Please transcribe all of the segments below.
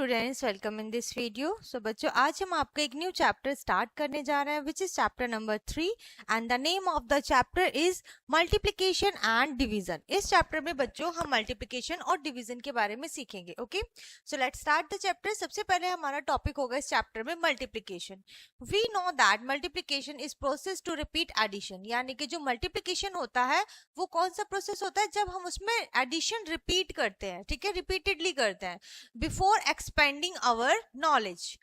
Students, welcome in this video. So बच्चों, आज हम आपका एक न्यू चैप्टर स्टार्ट करने जा रहे हैं which is chapter number 3 and the name of the chapter is multiplication and division. इस चैप्टर में बच्चों हम मल्टीप्लिकेशन और डिवीजन के बारे में सीखेंगे। Okay, so let's start the chapter. सबसे पहले हमारा टॉपिक होगा इस चैप्टर में multiplication. We know that multiplication is process to repeat addition, यानी कि जो मल्टीप्लिकेशन होता है वो कौन सा प्रोसेस होता है जब हम उसमें एडिशन रिपीट करते हैं, ठीक है, रिपीटेडली करते हैं before expanding our knowledge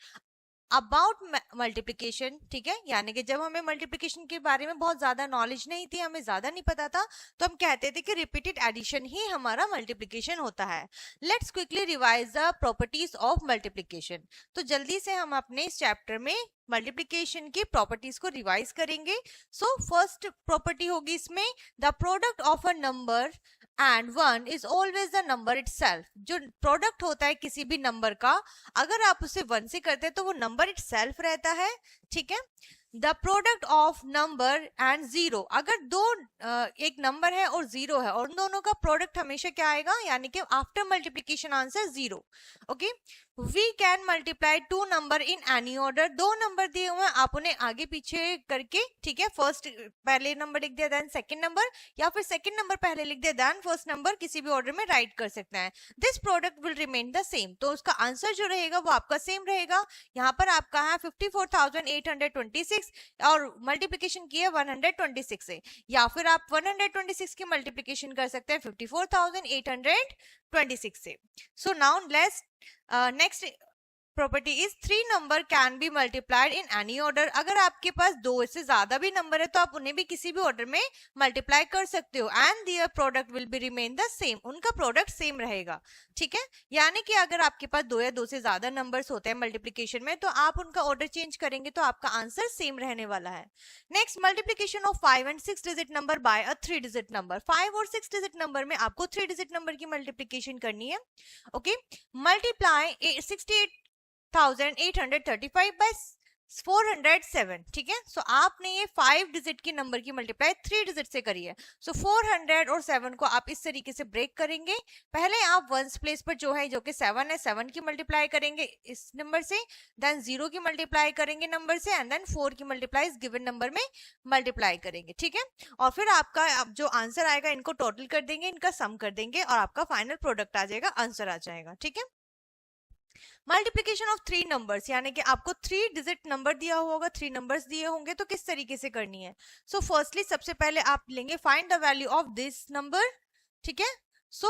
about multiplication. ठीक है, यानी कि जब हमें मल्टीप्लिकेशन के बारे में बहुत ज्यादा नॉलेज नहीं थी, हमें ज्यादा नहीं पता था, तो हम कहते थे कि रिपीटेड एडिशन ही हमारा मल्टीप्लिकेशन होता है। Let's quickly revise the properties of multiplication. तो जल्दी से हम अपने इस चैप्टर में मल्टीप्लिकेशन की प्रॉपर्टीज को रिवाइज करेंगे। सो फर्स्ट प्रॉपर्टी होगी इसमें, the product of a number and one is always the number itself. जो प्रोडक्ट होता है किसी भी नंबर का, अगर आप उसे वन से करते हैं तो वो नंबर इटसेल्फ रहता है। ठीक है, the product of number and zero, अगर दो एक नंबर है और जीरो है और उन दोनों का प्रोडक्ट हमेशा क्या आएगा, यानी कि after multiplication answer zero. Okay, we can multiply two number in any order. दो नंबर दिए हुए हैं, आप उन्हें आगे पीछे करके, ठीक है, फर्स्ट पहले नंबर लिख दिया देन सेकंड नंबर, या फिर सेकंड नंबर पहले लिख दिया देन फर्स्ट नंबर, किसी भी ऑर्डर में राइट कर सकते हैं। This product will remain the same, तो उसका आंसर जो रहेगा वो आपका सेम रहेगा। यहाँ पर आपका है 54,826 और मल्टीप्लिकेशन की है 126 से, या फिर आप 126 की मल्टीप्लिकेशन कर सकते हैं 54,826 से। So now let's next property is three number can be multiplied in any order. अगर आपके पास दो से ज्यादा भी नंबर है तो आप उन्हें भी किसी भी ऑर्डर में मल्टीप्लाई कर सकते हो and their product will be remain the same, उनका प्रोडक्ट सेम रहेगा। ठीक है, यानी कि अगर आपके पास दो या दो से ज्यादा नंबर्स होते हैं मल्टीप्लिकेशन में, तो आप उनका ऑर्डर चेंज करेंगे तो आपका आंसर सेम रहने वाला है। Next, multiplication of 5 and 6 digit number by a 3 digit number. 5 और 6 डिजिट नंबर में आपको 3 डिजिट नंबर की मल्टीप्लिकेशन करनी है। Okay, multiply 6835 by 407। ठीक है, सो आपने ये 5 डिजिट की नंबर की मल्टीप्लाई 3 डिजिट से करी है। सो 400 और 7 को आप इस तरीके से ब्रेक करेंगे। पहले आप वंस प्लेस पर जो है, जो कि 7 है, 7 की मल्टीप्लाई करेंगे इस नंबर से, देन 0 की मल्टीप्लाई करेंगे नंबर से, एंड देन 4 की मल्टीप्लाई इस गिवन नंबर में मल्टीप्लाई करेंगे। ठीक है, और फिर आपका जो आंसर आएगा इनको टोटल कर देंगे, इनका सम कर देंगे और आपका फाइनल प्रोडक्ट आ जाएगा, आंसर आ जाएगा। ठीक है, मल्टीप्लिकेशन ऑफ 3 नंबर्स, यानी कि आपको 3 डिजिट नंबर दिया होगा, 3 नंबर्स दिए होंगे, तो किस तरीके से करनी है। सो फर्स्टली सबसे पहले आप लेंगे find the value of this number. ठीक है, सो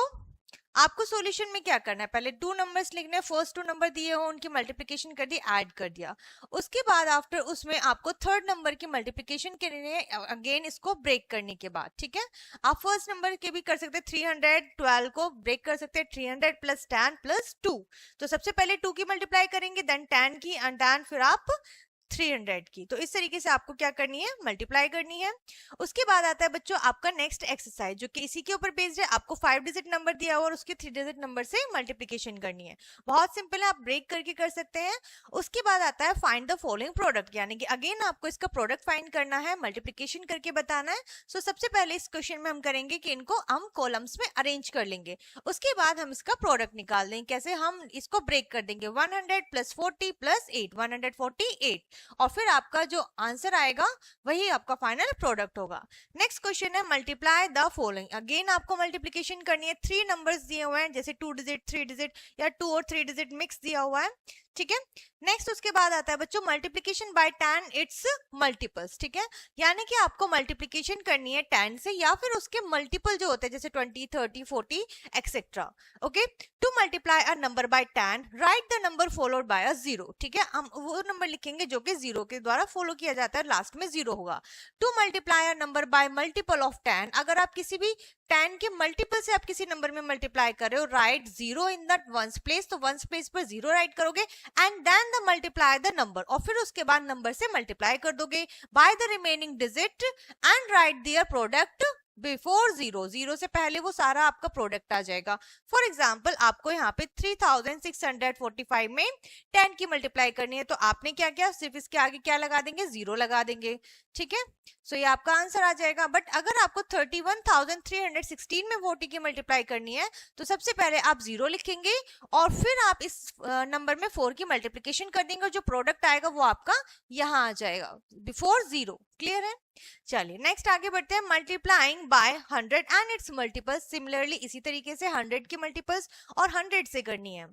आपको सॉल्यूशन में क्या करना है, पहले 2 नंबर्स लिखने, फर्स्ट 2 नंबर दिए हो उनकी मल्टीप्लिकेशन कर दी, ऐड कर दिया। उसके बाद आफ्टर उसमें आपको थर्ड नंबर की मल्टीप्लिकेशन करनी है, अगेन इसको ब्रेक करने के बाद। ठीक है, आप फर्स्ट नंबर के भी कर सकते हैं, 312 को ब्रेक कर सकते हैं, 300 प्लस 10 प्लस 2। तो सबसे पहले 2 की मल्टीप्लाई करेंगे, देन 10 की, एंड देन फिर आप 300 की। तो इस तरीके से आपको क्या करनी है, मल्टीप्लाई करनी है। उसके बाद आता है बच्चों आपका नेक्स्ट एक्सरसाइज, जो कि इसी के ऊपर बेस्ड है। आपको 5 डिजिट नंबर दिया हुआ और उसके 3 डिजिट नंबर से मल्टीप्लिकेशन करनी है। बहुत सिंपल है, आप ब्रेक करके कर सकते हैं। उसके बाद आता है फाइंड द फॉलोइंग प्रोडक्ट, यानी कि अगेन आपको इसका प्रोडक्ट फाइंड करना है, मल्टीप्लिकेशन करके बताना है। सो सबसे पहले इस क्वेश्चन में हम करेंगे कि इनको हम कॉलम्स में अरेंज कर लेंगे, उसके बाद हम इसका प्रोडक्ट निकाल देंगे। कैसे, हम इसको ब्रेक कर देंगे, 100 प्लस 40 प्लस 8, 148, और फिर आपका जो आंसर आएगा वही आपका फाइनल प्रोडक्ट होगा। नेक्स्ट क्वेश्चन है मल्टीप्लाई द फॉलोइंग। अगेन आपको मल्टीप्लिकेशन करनी है, 3 नंबर्स दिए हुए हैं, जैसे 2 डिजिट 3 डिजिट या 2 और 3 डिजिट मिक्स दिया हुआ है। ठीक है, नेक्स्ट उसके बाद आता है बच्चों मल्टीप्लिकेशन बाय 10 इट्स मल्टीपल्स। ठीक है, यानी कि आपको मल्टीप्लिकेशन करनी है 10 से या फिर उसके मल्टीपल जो होते हैं, जैसे 20, 30, 40 etcetera. Okay, to multiply a number by 10 right the number followed by a 0। ठीक है, हम वो नंबर लिखेंगे जो कि 0 के द्वारा फॉलो किया जाता है, लास्ट में 0 होगा। To multiply a number bye multiple of 10, अगर आप किसी भी 10 के मल्टीपल से आप किसी नंबर में मल्टीप्लाई कर रहे हो, write 0 in that once place, तो वंस प्लेस पर 0 राइट करोगे and then the multiply the number, और फिर उसके बाद नंबर से मल्टीप्लाई कर दोगे by the remaining digit and write their product before zero, zero से पहले वो सारा आपका प्रोडक्ट आ जाएगा। फॉर एग्जाम्पल आपको यहाँ पे 3645 में 10 की मल्टीप्लाई करनी है, तो आपने क्या किया, सिर्फ इसके आगे क्या लगा देंगे, जीरो लगा देंगे, ठीक है। सो ये आपका आंसर आ जाएगा। बट अगर आपको 31,316 में 40 की मल्टीप्लाई करनी है, तो सबसे पहले आप जीरो लिखेंगे और फिर आप इस नंबर में 4 की मल्टीप्लिकेशन कर देंगे और जो प्रोडक्ट आएगा वो आपका यहाँ आ जाएगा बिफोर जीरो। क्लियर है? चलिए नेक्स्ट आगे बढ़ते हैं। Multiplying by 100 and it's multiples. Similarly इसी तरीके से 100 की मल्टीपल्स और 100 से करनी है।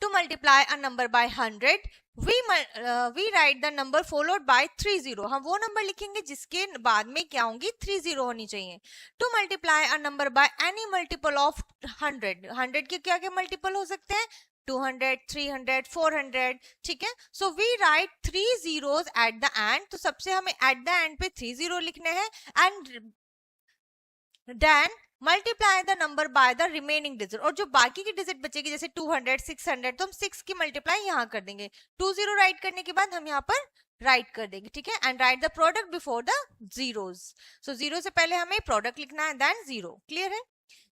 To multiply a number bye 100 we write the number followed by 30। हम वो नंबर लिखेंगे जिसके बाद में क्या होंगी, 30 होनी चाहिए। To multiply a number by any multiple of 100, 100 के क्या क्या मल्टीपल हो सकते हैं, 200, 300, 400, ठीक है। So we write 3 zeros at the end, तो सबसे हमें एट द एंड पे 3 0 लिखने हैं and then multiply the number by the remaining digit, और जो बाकी की डिजिट बचेगी जैसे 200, 600, तो हम 6 की मल्टीप्लाई यहाँ कर देंगे। 20 राइट करने के बाद हम यहाँ पर राइट कर देंगे, ठीक है। And right the product before the zeros. So zero से पहले हमें प्रोडक्ट लिखना है, देन जीरो। क्लियर है?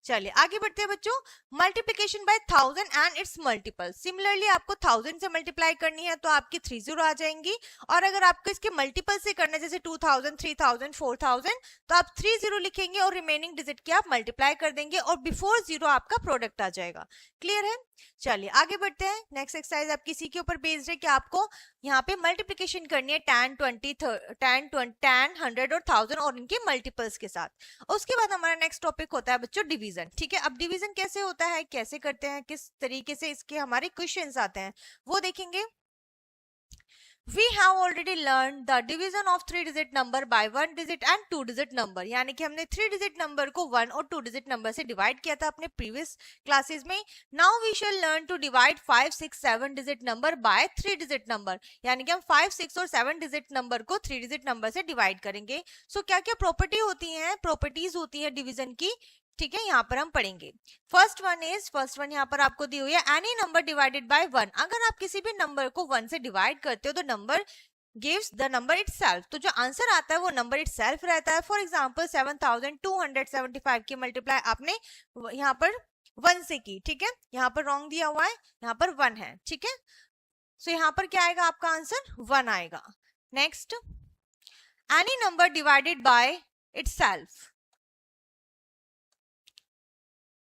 चलिए आगे बढ़ते हैं बच्चों। Multiplication bye 1000 and it's multiple. Similarly आपको 1000 से मल्टीप्लाई करनी है तो आपकी 30 आ जाएंगी, और अगर आपको इसके मल्टीपल से करना है जैसे 2000, 3000, 4000, तो आप 30 लिखेंगे और रिमेनिंग डिजिट की आप मल्टीप्लाई कर देंगे और बिफोर जीरो आपका प्रोडक्ट आ जाएगा। क्लियर है? चलिए आगे बढ़ते हैं। नेक्स्ट एक्सरसाइज आपकी इसी के ऊपर बेस्ड है कि आपको यहाँ पे मल्टीप्लिकेशन करनी है 10, 20, 10, 100 और 1000 और इनके मल्टीपल्स के साथ। उसके बाद हमारा नेक्स्ट टॉपिक होता है बच्चों डिवीजन, ठीक है। अब डिवीजन कैसे होता है, कैसे करते हैं, किस तरीके से इसके हमारे क्वेश्चंस आते हैं वो देखेंगे। We have already learned the division of 3-digit number by 1-digit and 2-digit number। यानी कि हमने 3-digit नंबर को 1 और 2-digit नंबर से डिवाइड किया था अपने प्रीवियस क्लासेस में। Now we shall learn to divide 5, 6, 7-digit number by 3-digit number। यानी कि हम 5, 6 और 7-digit नंबर को 3-digit नंबर से डिवाइड करेंगे। सो क्या क्या प्रॉपर्टी होती है, प्रॉपर्टीज होती है डिवीजन की, ठीक है, यहाँ पर हम पढ़ेंगे। फर्स्ट वन यहाँ पर आपको दी हुई है, एनी नंबर डिवाइडेड बाय 1। अगर आप किसी भी नंबर को 1 से डिवाइड करते हो तो number gives the number itself, तो जो आंसर आता है वो नंबर इटसेल्फ रहता है। फॉर एग्जांपल 7275 की मल्टीप्लाई आपने यहाँ पर 1 से की, ठीक है। यहाँ पर रॉन्ग दिया हुआ है, यहाँ पर 1 है, ठीक है। सो यहाँ पर क्या आएगा, आपका आंसर 1 आएगा। Next, any number divided by itself.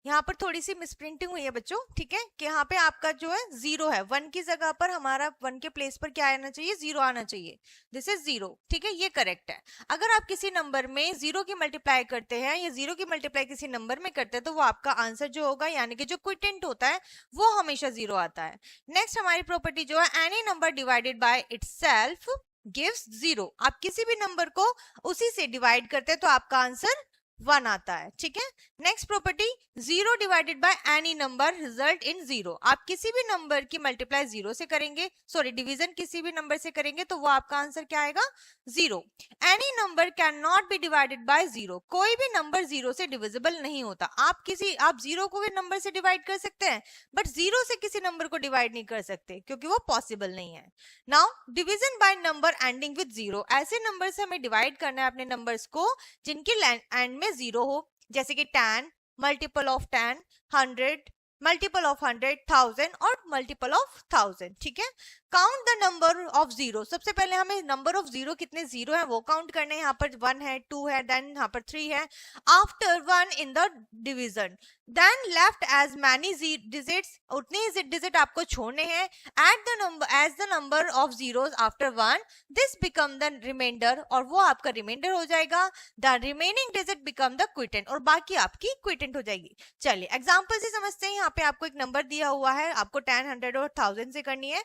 यहाँ पर थोड़ी सी मिसप्रिंटिंग हुई है बच्चों, ठीक है, कि यहाँ पे आपका जो है जीरो है, 1 की जगह पर हमारा 1 के प्लेस पर क्या आना चाहिए, 0 आना चाहिए। दिस इज 0, ठीक है, ये करेक्ट है। अगर आप किसी नंबर में 0 की मल्टीप्लाई करते हैं या 0 की मल्टीप्लाई किसी नंबर में करते हैं तो वो आपका आंसर जो होगा, यानी कि जो क्विटेंट होता है वो हमेशा 0 आता है। नेक्स्ट हमारी प्रॉपर्टी जो है, any number divided by itself gives 0। आप किसी भी नंबर को उसी से डिवाइड करते हैं तो आपका आंसर 1 आता है, ठीक है। Next property, 0 divided by any number result in 0। आप किसी भी नंबर की मल्टीप्लाई 0 से करेंगे, सॉरी डिवीजन किसी भी नंबर से करेंगे तो वो आपका आंसर क्या आएगा, 0। Any number can not be divided by 0। कोई भी नंबर 0 से डिविजिबल नहीं होता। आप 0 को भी नंबर से डिवाइड कर सकते हैं बट 0 से किसी नंबर को डिवाइड नहीं कर सकते क्योंकि वो पॉसिबल नहीं है। Now division by number ending with 0। ऐसे नंबर से हमें डिवाइड करना है अपने नंबर्स को जिनके एंड में 0 हो, जैसे कि 10, मल्टीपल ऑफ 10, 100, मल्टीपल ऑफ 100, 1000 और मल्टीपल ऑफ 1000, ठीक है। Count the number of 0। सबसे पहले हमें नंबर ऑफ 0 कितने 0 है वो काउंट करने हैं। यहाँ पर 1 है, 2 है, देन यहाँ पर 3 है। After 1 in the division, then left as many digits, उतने ही डिजिट आपको छोड़ने हैं at the number as the number of zeros after 1, this become the remainder, और वो आपका रिमाइंडर हो जाएगा। The remaining digit become the quotient, और बाकी आपकी क्विटेंट हो जाएगी। चलिए एग्जांपल से समझते हैं। यहाँ पे आपको एक नंबर दिया हुआ है, आपको 10, 100 और 1000 से करनी है।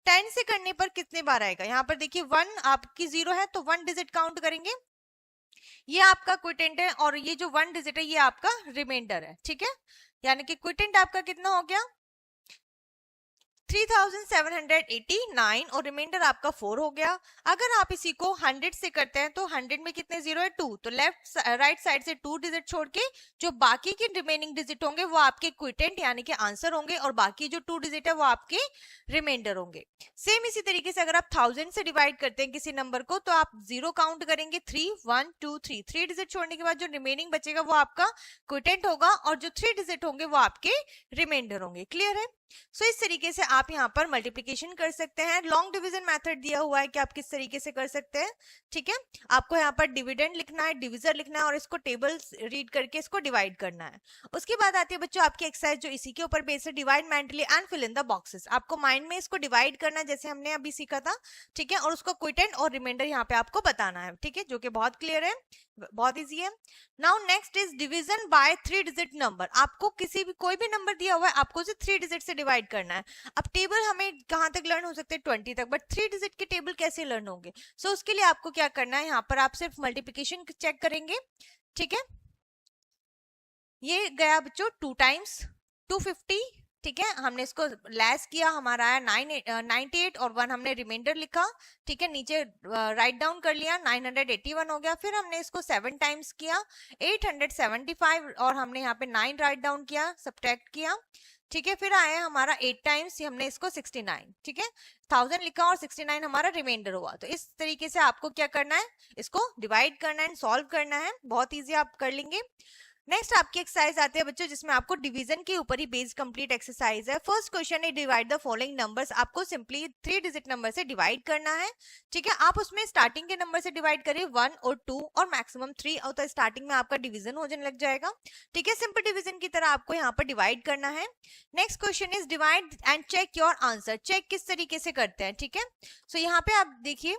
10 से करने पर कितने बार आएगा, यहाँ पर देखिए 1 आपकी 0 है तो 1 डिजिट काउंट करेंगे, ये आपका क्विटेंट है, और ये जो 1 डिजिट है ये आपका रिमाइंडर है, ठीक है। यानी कि क्विटेंट आपका कितना हो गया, 3789 और रिमाइंडर आपका 4 हो गया। अगर आप इसी को 100 से करते हैं तो 100 में कितने जीरो है 2, तो लेफ्ट राइट साइड से 2 डिजिट छोड़ के जो बाकी के रिमेनिंग डिजिट होंगे वो आपके क्विटेंट यानी कि आंसर होंगे और बाकी जो 2 डिजिट है वो आपके रिमाइंडर होंगे। सेम इसी तरीके से अगर आप 1000 से डिवाइड करते हैं किसी नंबर को तो आप 0 काउंट करेंगे, 3 1 2 3 3 डिजिट छोड़ने के बाद जो रिमेनिंग बचेगा वो आपका क्विटेंट होगा और जो 3 डिजिट होंगे वो आपके रिमाइंडर होंगे। क्लियर है? सो इस तरीके से आप यहाँ पर मल्टीप्लिकेशन कर सकते हैं। लॉन्ग डिवीजन मेथड दिया हुआ है कि आप किस तरीके से कर सकते हैं। ठीक है, आपको यहाँ पर डिविडेंड लिखना है, डिविजर लिखना है और इसको टेबल रीड करके इसको डिवाइड करना है। उसके बाद आती है बच्चों आपकी एक्सरसाइज जो इसी के ऊपर बेस है, divide mentally and fill in the boxes. आपको माइंड में इसको डिवाइड करना है जैसे हमने अभी सीखा था। ठीक है, और उसको क्विटेंट और रिमाइंडर यहाँ पे आपको बताना है। ठीक है, जो कि बहुत क्लियर है, बहुत इजी है। Now next is division bye 3 digit number. आपको किसी भी कोई भी नंबर दिया हुआ है, आपको उसे 3 डिजिट से डिवाइड करना है। अब टेबल हमें कहां तक लर्न हो सकते हैं 20 तक, बट 3 डिजिट के टेबल कैसे लर्न होंगे? सो उसके लिए आपको क्या करना है, यहाँ पर आप सिर्फ मल्टीप्लिकेशन चेक करेंगे। ठीक है, ये गया बच्चों 2 टाइम्स 250। ठीक है, हमने इसको लेस किया, हमारा आया 98 और 1 हमने रिमाइंडर लिखा। ठीक है, नीचे राइट डाउन कर लिया, 981 हो गया। फिर हमने इसको 7 टाइम्स किया 875 और हमने यहाँ पे 9 राइट डाउन किया, सब्ट्रैक्ट किया। ठीक है, फिर आया हमारा 8 टाइम्स, हमने इसको 69। ठीक है, 1000 लिखा और 69 हमारा रिमाइंडर हुआ। तो इस तरीके से आपको क्या करना है, इसको डिवाइड करना है, सॉल्व करना है। बहुत इजी आप कर लेंगे। नेक्स्ट आपकी एक्सरसाइज आती है बच्चों जिसमें आपको डिवीजन के ऊपर ही बेस्ड कंप्लीट एक्सरसाइज है। फर्स्ट क्वेश्चन है डिवाइड द फॉलोइंग नंबर्स। आपको सिंपली 3 डिजिट नंबर से डिवाइड करना है। ठीक है, आप उसमें स्टार्टिंग के नंबर से डिवाइड करिए 1 और 2 और मैक्सिमम 3 और तो स्टार्टिंग में आपका डिवीजन हो जाने लग जाएगा। ठीक है, सिंपल डिवीजन की तरह आपको यहाँ पर डिवाइड करना है। Next question is divide and check your answer. Check किस तरीके से करते हैं? ठीक है, सो यहाँ पे आप देखिए,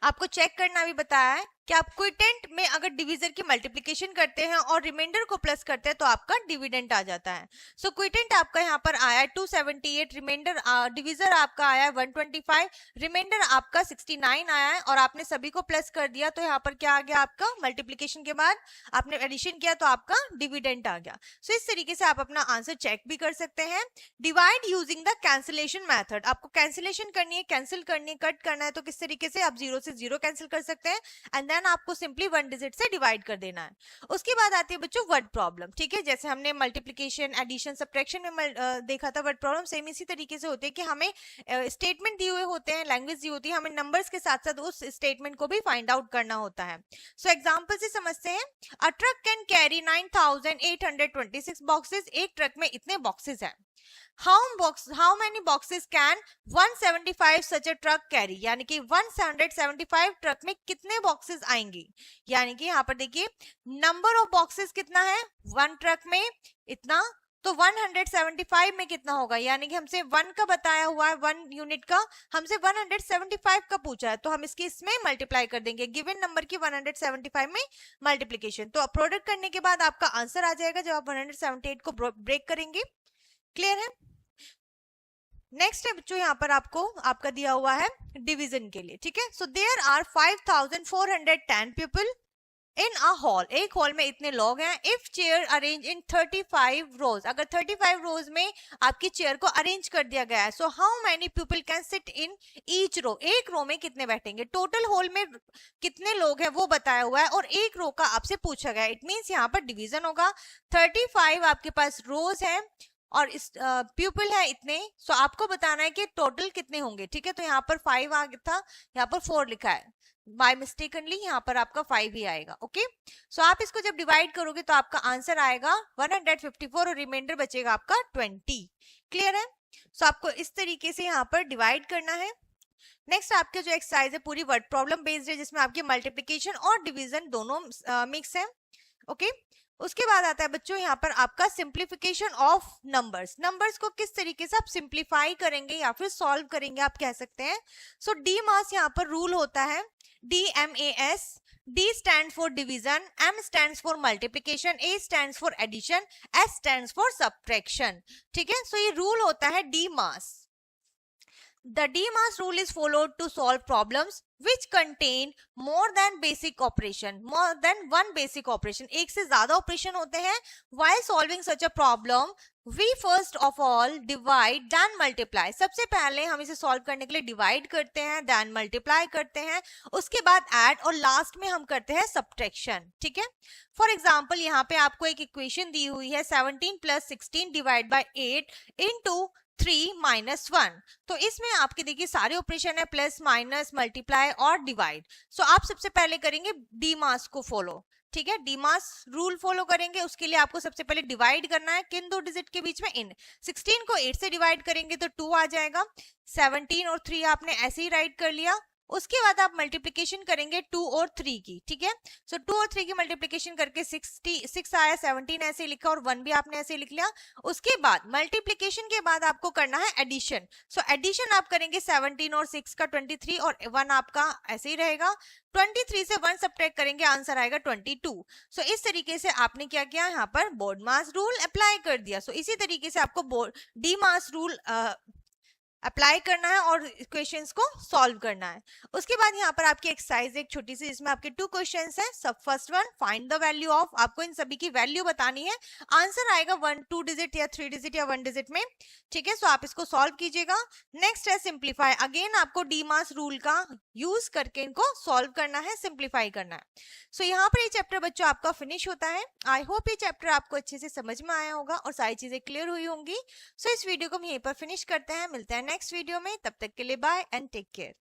आपको चेक करना भी बताया है कि आप क्विटेंट में अगर डिवीजर की मल्टीप्लिकेशन करते हैं और रिमाइंडर को प्लस करते हैं तो आपका डिविडेंड आ जाता है। सो क्विटेंट आपका यहाँ पर आया 278, रिमाइंडर डिवीजर आपका आया 125, रिमाइंडर आपका 69 आया है और आपने सभी को प्लस कर दिया तो यहाँ पर क्या आ गया आपका, मल्टीप्लिकेशन के बाद आपने एडिशन किया तो आपका डिविडेंड आ गया। सो इस तरीके से आप अपना आंसर चेक भी कर सकते हैं। Divide using the cancellation method. आपको कैंसिलेशन करनी है, कैंसिल करनी है, कट करना है तो किस तरीके से आप 0 से 0 कैंसिल कर सकते हैं एंड देन आपको सिंपली 1 डिजिट से डिवाइड कर देना है। उसके बाद आती है बच्चों वर्ड प्रॉब्लम। ठीक है, जैसे हमने मल्टीप्लिकेशन, एडिशन, सब्ट्रैक्शन में देखा था वर्ड प्रॉब्लम, सेम इसी तरीके से होते हैं कि हमें स्टेटमेंट दिए हुए होते हैं, लैंग्वेज दी होती है, हमें नंबर्स के साथ साथ उस स्टेटमेंट को भी फाइंड आउट करना होता है। सो एग्जांपल से समझते हैं। अ ट्रक कैन कैरी 9826 बॉक्सेस। एक ट्रक में इतने बॉक्सेस हैं। how many boxes can 175 such a truck carry? यानी कि 175 ट्रक में कितने बॉक्सेस आएंगे? यानी कि यहाँ पर देखिए नंबर ऑफ बॉक्सेस कितना है, 1 ट्रक में इतना, तो 175 में कितना होगा? यानी कि हमसे 1 का बताया हुआ है, 1 यूनिट का, हमसे 175 का पूछा है तो हम इसकी इसमें मल्टीप्लाई कर देंगे गिवन नंबर की 175 में मल्टीप्लिकेशन। तो प्रोडक्ट करने के बाद आपका आंसर आ जाएगा जब आप 178 को ब्रेक करेंगे। क्लियर है? नेक्स्ट है बच्चों, यहाँ पर आपको आपका दिया हुआ है डिवीजन के लिए। ठीक है, so there are 5410 people in a hall. एक हॉल में इतने लोग हैं। If chair arrange in 35 rows, अगर 35 रोज में आपकी चेयर को अरेंज कर दिया गया है, so how many people can sit in each row? एक रो में कितने बैठेंगे? टोटल हॉल में कितने लोग हैं वो बताया हुआ है और एक रो का आपसे पूछा गया है। इट मीन्स यहाँ पर डिवीजन होगा। 35 आपके पास रोज है और इस पीपल है इतने, सो आपको बताना है कि टोटल कितने होंगे। ठीक है, तो यहाँ पर 5 आ गया था, यहाँ पर 4 लिखा है, बाय मिस्टेकनली यहाँ पर आपका 5 ही आएगा। ओके, सो आप इसको जब डिवाइड करोगे तो आपका आंसर आएगा 154 और रिमाइंडर बचेगा आपका 20। क्लियर है? सो आपको इस तरीके से यहाँ पर डिवाइड करना है। नेक्स्ट आपके जो एक्सरसाइज है पूरी वर्ड प्रॉब्लम बेस्ड है जिसमें आपकी मल्टीप्लिकेशन और डिवीजन दोनों मिक्स है। ओके, उसके बाद आता है बच्चों यहाँ पर आपका सिंप्लीफिकेशन ऑफ नंबर्स। नंबर्स को किस तरीके से आप सिंप्लीफाई करेंगे या फिर सॉल्व करेंगे आप कह सकते हैं। सो डी मास यहाँ पर रूल होता है, DMAS। D stands for division, M stands for multiplication, A stands for addition, S stands for subtraction। ठीक है, सो ये रूल होता है D mass. The DMAS rule is followed to solve problems which contain more than basic operation, more than one basic operation. एक से ज्यादा operation होते हैं. While solving such a problem, we first of all divide then multiply. सबसे पहले हम इसे solve करने के लिए डिवाइड करते हैं, then multiply करते हैं, उसके बाद ऐड और लास्ट में हम करते हैं सब्ट्रैक्शन. ठीक है. फॉर एग्जाम्पल यहाँ पे आपको एक इक्वेशन दी हुई है 17 plus 16 divide by 8 into 3 minus 1. तो इसमें आपके देखिए सारे ऑपरेशन है प्लस माइनस मल्टीप्लाई और डिवाइड. सो आप सबसे पहले करेंगे डीमास को फॉलो. ठीक है. डीमास रूल फॉलो करेंगे. उसके लिए आपको सबसे पहले डिवाइड करना है किन दो डिजिट के बीच में, इन. 16 को 8 से डिवाइड करेंगे तो 2 आ जाएगा. 17 और 3 आपने ऐसे ही राइट कर लिया. उसके बाद आप मल्टीप्लिकेशन करेंगे 2 और 3 की. ठीक है. सो 2 और 3 की मल्टीप्लिकेशन करके 6 आया. 17 ऐसे लिखा और 1 भी आपने ऐसे लिख लिया. उसके बाद मल्टीप्लिकेशन के बाद आपको करना है एडिशन. सो एडिशन आप करेंगे 17 और 6 का 23 और 1 आपका ऐसे ही रहेगा. 23 से 1 सब्ट्रैक्ट करेंगे, आंसर आएगा 22. सो इस तरीके से आपने क्या किया, यहाँ पर बोर्डमास रूल अप्लाई कर दिया. सो इसी तरीके से आपको डीमास रूल अप्लाई करना है और इक्वेशंस को सॉल्व करना है. उसके बाद यहाँ पर आपकी एक्सरसाइज एक छोटी सी, जिसमें आपके 2 क्वेश्चंस हैं. सब first one, find the value of. आपको इन सभी की वैल्यू बतानी है. आंसर आएगा 1 2 डिजिट या 3 डिजिट या 1 डिजिट में. ठीक है. सो आप इसको सॉल्व कीजिएगा. नेक्स्ट है सिंप्लीफाई. अगेन आपको डीमास रूल का यूज करके इनको सॉल्व करना है, सिंप्लीफाई करना है. सो यहाँ पर ये चैप्टर बच्चों आपका फिनिश होता है. आई होप ये चैप्टर आपको अच्छे से समझ में आया होगा और सारी चीजें क्लियर हुई होंगी. सो इस वीडियो को हम यहीं पर फिनिश करते हैं. मिलते हैं नेक्स्ट वीडियो में. तब तक के लिए बाय एंड टेक केयर.